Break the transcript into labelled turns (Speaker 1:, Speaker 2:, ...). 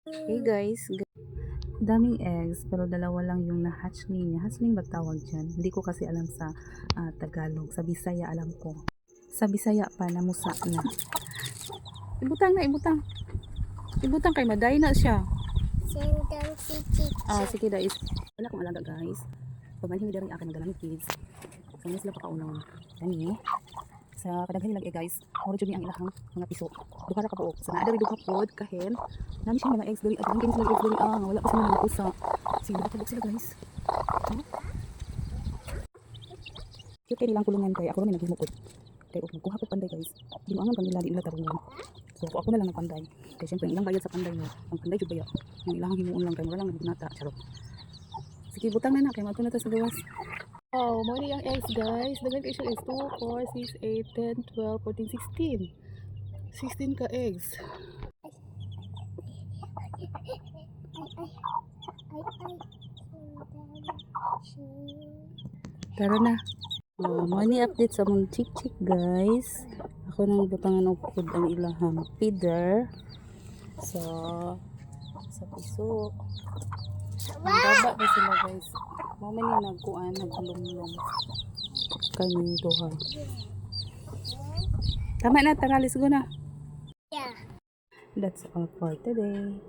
Speaker 1: Hey guys, daming eggs pero dalawa lang yung na-hatchling niya. Hatchling ba tawag dyan? Hindi ko kasi alam sa Tagalog. Sa Bisaya alam ko. Sa Bisaya pa, namusa na. Ibutang na, ibutang. Ibutang kay maday na siya.
Speaker 2: Sendang si Chichi.
Speaker 1: Sige guys. Wala akong alaga guys. Pagmanhin mi dari akin ng galang kids. So, hindi sila pakaunang. Kani. Sa kadaghan nilang guys, mura jud ni ang ilahang mga piso. Duha ra ka buok. Sa naa diri duha pod kahen. Nami siya mga eggs diri at ang sila eggs diri wala pa sila mga pusa. Sige duha ka buok sila guys. Cute kay nilang kulungan kay ako rin naghimukod. Kay kuha ko panday guys. Di mo angan kanila di nila tarungan. So ako na lang nagpanday. Kay syempre ilang bayad sa panday no. Ang panday jud baya. Ang ilahang himuon lang kay mura lang nagbunata charot. Sige butang na kay mato na ta sa gawas. Oh, mo ni ang eggs guys. Daghan kay siya eggs 2, 4, 6, 8, 10, 12, 14, 16. 16 ka eggs. Tara na. Mo ni update sa mong chick guys. Ako nang butangan og food ang ilahang feeder. Sa piso. Ang baba na sila guys. Mama ni nagkuan, naglumlum. Kanin duha. Tama na, tara, let's go na.
Speaker 2: Yeah.
Speaker 1: That's all for today.